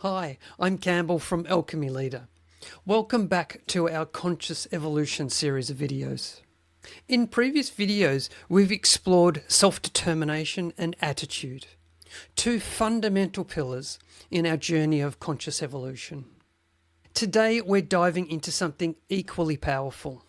Hi, I'm Campbell from Alchemy Leader. Welcome back to our Conscious Evolution series of videos. In previous videos, we've explored self-determination and attitude, two fundamental pillars in our journey of conscious evolution. Today, we're diving into something equally powerful: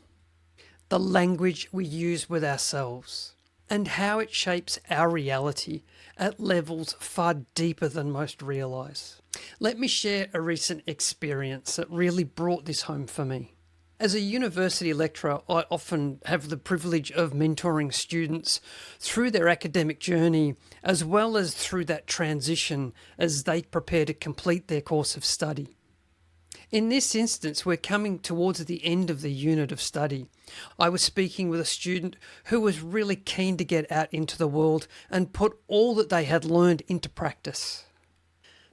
the language we use with ourselves and how it shapes our reality at levels far deeper than most realise. Let me share a recent experience that really brought this home for me. As a university lecturer, I often have the privilege of mentoring students through their academic journey, as well as through that transition as they prepare to complete their course of study. In this instance, we're coming towards the end of the unit of study. I was speaking with a student who was really keen to get out into the world and put all that they had learned into practice.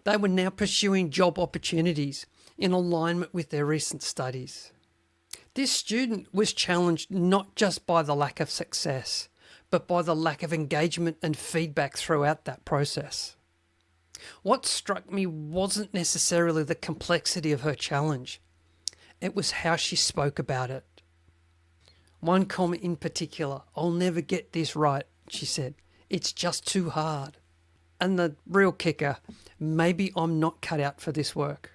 They were now pursuing job opportunities in alignment with their recent studies. This student was challenged not just by the lack of success, but by the lack of engagement and feedback throughout that process. What struck me wasn't necessarily the complexity of her challenge. It was how she spoke about it. One comment in particular: "I'll never get this right," she said. "It's just too hard." And the real kicker: "Maybe I'm not cut out for this work."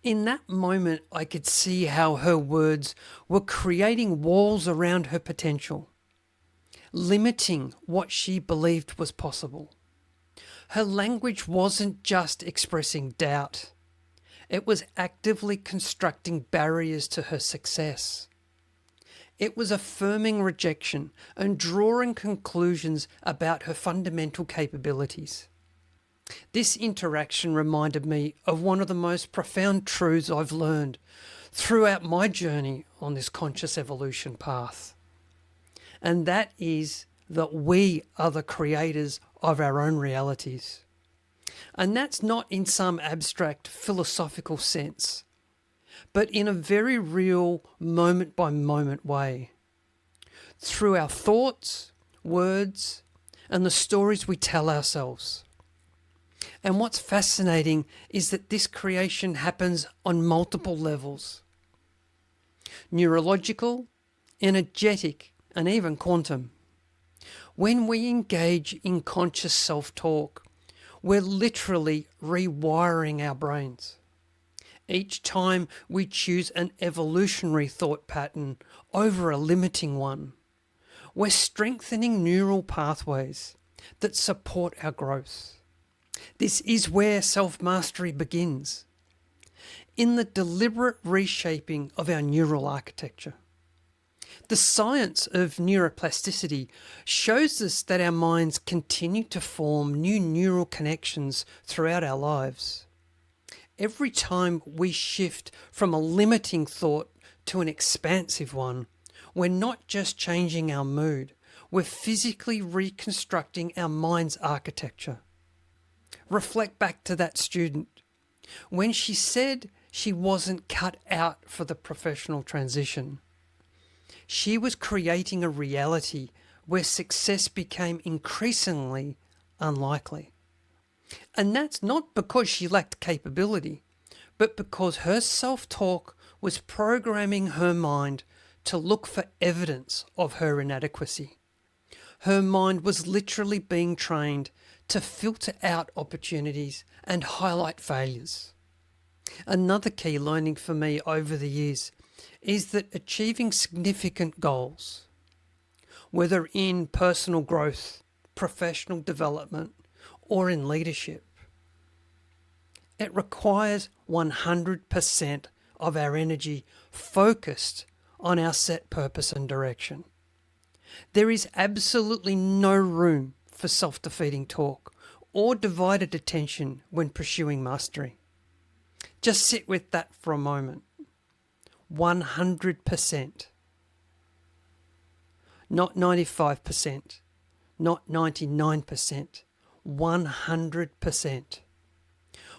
In that moment, I could see how her words were creating walls around her potential, limiting what she believed was possible. Her language wasn't just expressing doubt. It was actively constructing barriers to her success. It was affirming rejection and drawing conclusions about her fundamental capabilities. This interaction reminded me of one of the most profound truths I've learned throughout my journey on this conscious evolution path. And that is that we are the creators of our own realities. And that's not in some abstract philosophical sense, but in a very real moment-by-moment way. Through our thoughts, words, and the stories we tell ourselves. And what's fascinating is that this creation happens on multiple levels: neurological, energetic, and even quantum. When we engage in conscious self-talk, we're literally rewiring our brains. Each time we choose an evolutionary thought pattern over a limiting one, we're strengthening neural pathways that support our growth. This is where self-mastery begins, in the deliberate reshaping of our neural architecture. The science of neuroplasticity shows us that our minds continue to form new neural connections throughout our lives. Every time we shift from a limiting thought to an expansive one, we're not just changing our mood, we're physically reconstructing our mind's architecture. Reflect back to that student. When she said she wasn't cut out for the professional transition, she was creating a reality where success became increasingly unlikely. And that's not because she lacked capability, but because her self-talk was programming her mind to look for evidence of her inadequacy. Her mind was literally being trained to filter out opportunities and highlight failures. Another key learning for me over the years is that achieving significant goals, whether in personal growth, professional development, or in leadership, it requires 100% of our energy focused on our set purpose and direction. There is absolutely no room for self-defeating talk or divided attention when pursuing mastery. Just sit with that for a moment. 100%. Not 95%, not 99%, 100%.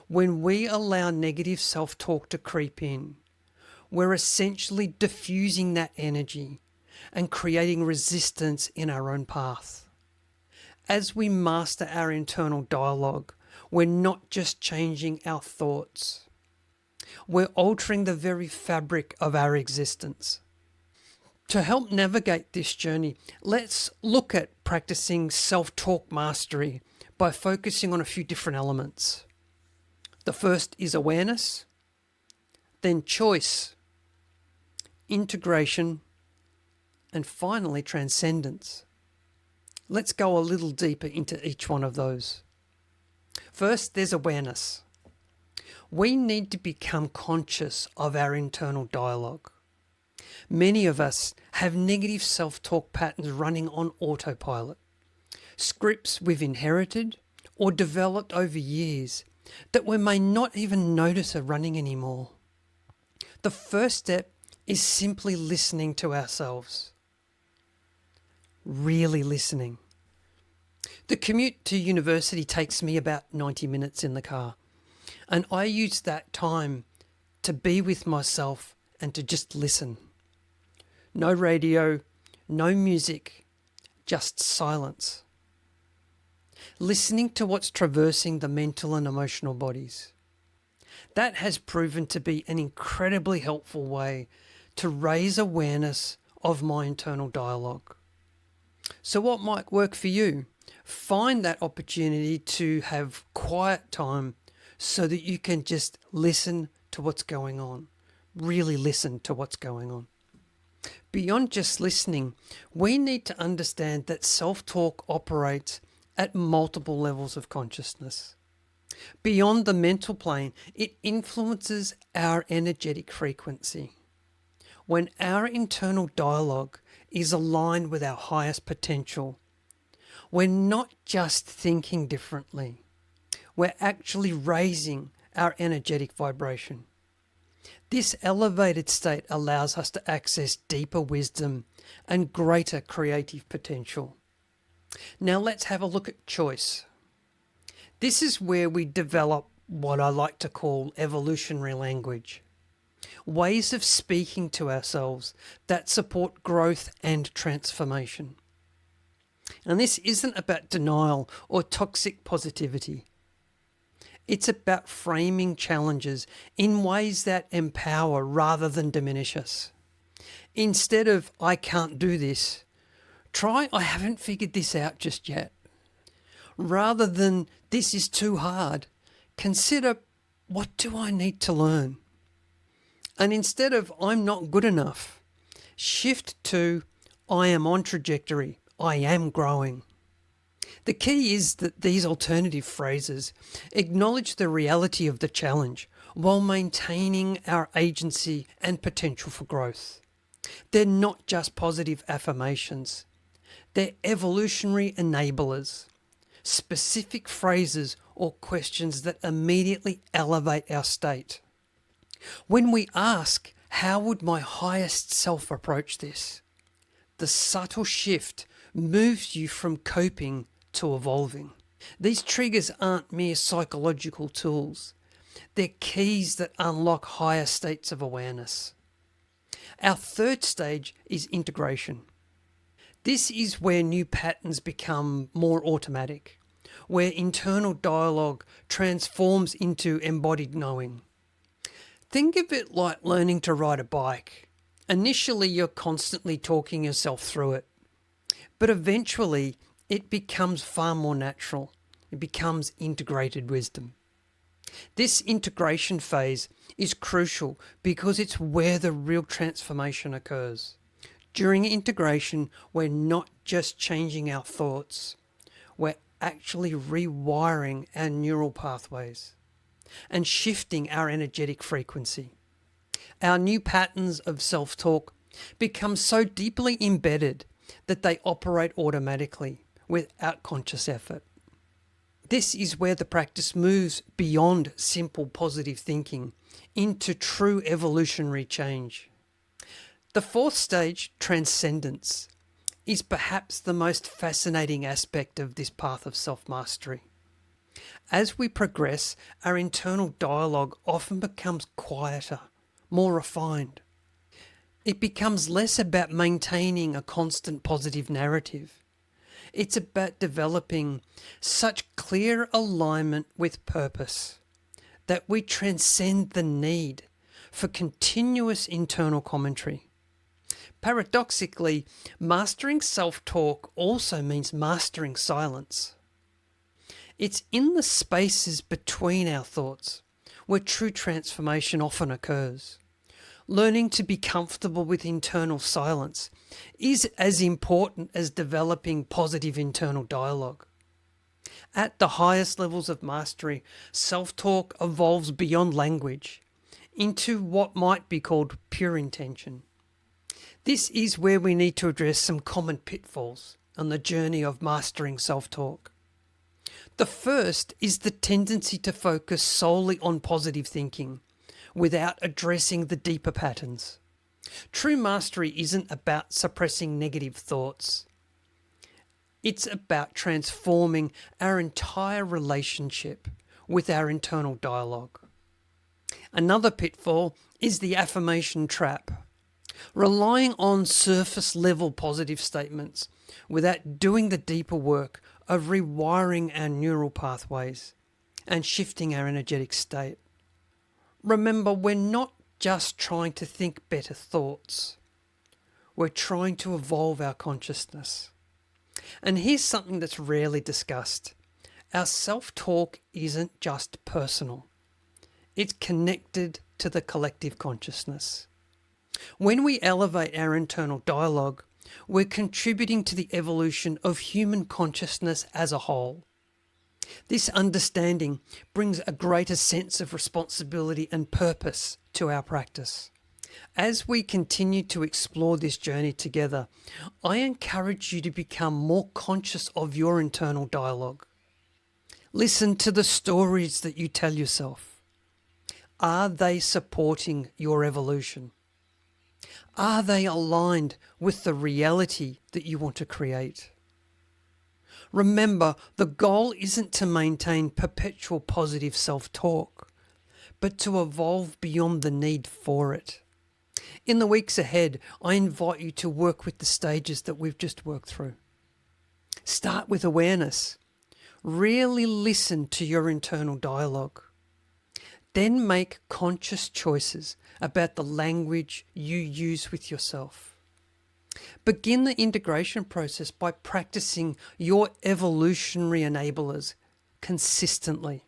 When we allow negative self-talk to creep in, we're essentially diffusing that energy and creating resistance in our own path. As we master our internal dialogue, we're not just changing our thoughts. We're altering the very fabric of our existence. To help navigate this journey, let's look at practicing self-talk mastery by focusing on a few different elements. The first is awareness, then choice, integration, and finally transcendence. Let's go a little deeper into each one of those. First, there's awareness. We need to become conscious of our internal dialogue. Many of us have negative self-talk patterns running on autopilot, scripts we've inherited or developed over years that we may not even notice are running anymore. The first step is simply listening to ourselves. Really listening. The commute to university takes me about 90 minutes in the car, and I use that time to be with myself and to just listen. No radio, no music, just silence. Listening to what's traversing the mental and emotional bodies. That has proven to be an incredibly helpful way to raise awareness of my internal dialogue. So what might work for you? Find that opportunity to have quiet time so that you can just listen to what's going on. Really listen to what's going on. Beyond just listening, we need to understand that self-talk operates at multiple levels of consciousness. Beyond the mental plane, it influences our energetic frequency. When our internal dialogue is aligned with our highest potential, we're not just thinking differently, we're actually raising our energetic vibration. This elevated state allows us to access deeper wisdom and greater creative potential. Now let's have a look at choice. This is where we develop what I like to call evolutionary language. Ways of speaking to ourselves that support growth and transformation. And this isn't about denial or toxic positivity. It's about framing challenges in ways that empower rather than diminish us. Instead of, I can't do this, try, I haven't figured this out just yet. Rather than, this is too hard, consider, what do I need to learn? And instead of, I'm not good enough, shift to, I am on trajectory, I am growing. The key is that these alternative phrases acknowledge the reality of the challenge while maintaining our agency and potential for growth. They're not just positive affirmations. They're evolutionary enablers, specific phrases or questions that immediately elevate our state. When we ask, how would my highest self approach this? The subtle shift moves you from coping to evolving. These triggers aren't mere psychological tools. They're keys that unlock higher states of awareness. Our third stage is integration. This is where new patterns become more automatic, where internal dialogue transforms into embodied knowing. Think of it like learning to ride a bike. Initially, you're constantly talking yourself through it, but eventually it becomes far more natural. It becomes integrated wisdom. This integration phase is crucial because it's where the real transformation occurs. During integration, we're not just changing our thoughts, we're actually rewiring our neural pathways and shifting our energetic frequency. Our new patterns of self-talk become so deeply embedded that they operate automatically without conscious effort. This is where the practice moves beyond simple positive thinking into true evolutionary change. The fourth stage, transcendence, is perhaps the most fascinating aspect of this path of self-mastery. As we progress, our internal dialogue often becomes quieter, more refined. It becomes less about maintaining a constant positive narrative. It's about developing such clear alignment with purpose that we transcend the need for continuous internal commentary. Paradoxically, mastering self-talk also means mastering silence. It's in the spaces between our thoughts where true transformation often occurs. Learning to be comfortable with internal silence is as important as developing positive internal dialogue. At the highest levels of mastery, self-talk evolves beyond language into what might be called pure intention. This is where we need to address some common pitfalls on the journey of mastering self-talk. The first is the tendency to focus solely on positive thinking without addressing the deeper patterns. True mastery isn't about suppressing negative thoughts. It's about transforming our entire relationship with our internal dialogue. Another pitfall is the affirmation trap. Relying on surface level positive statements without doing the deeper work of rewiring our neural pathways and shifting our energetic state. Remember, we're not just trying to think better thoughts. We're trying to evolve our consciousness. And here's something that's rarely discussed. Our self-talk isn't just personal. It's connected to the collective consciousness. When we elevate our internal dialogue, we're contributing to the evolution of human consciousness as a whole. This understanding brings a greater sense of responsibility and purpose to our practice. As we continue to explore this journey together, I encourage you to become more conscious of your internal dialogue. Listen to the stories that you tell yourself. Are they supporting your evolution? Are they aligned with the reality that you want to create? Remember, the goal isn't to maintain perpetual positive self-talk, but to evolve beyond the need for it. In the weeks ahead, I invite you to work with the stages that we've just worked through. Start with awareness. Really listen to your internal dialogue. Then make conscious choices about the language you use with yourself. Begin the integration process by practicing your evolutionary enablers consistently.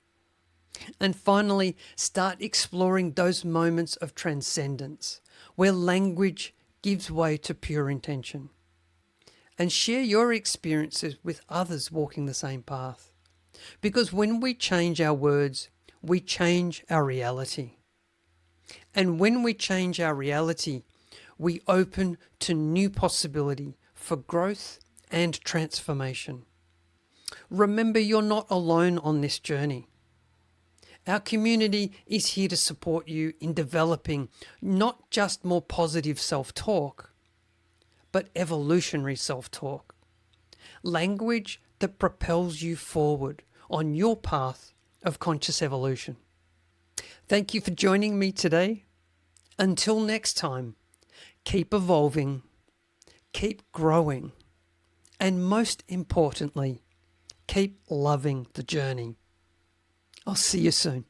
And finally, start exploring those moments of transcendence where language gives way to pure intention. And share your experiences with others walking the same path. Because when we change our words, we change our reality. And when we change our reality, we open to new possibility for growth and transformation. Remember, you're not alone on this journey. Our community is here to support you in developing not just more positive self-talk, but evolutionary self-talk. Language that propels you forward on your path of conscious evolution. Thank you for joining me today. Until next time, keep evolving, keep growing, and most importantly, keep loving the journey. I'll see you soon.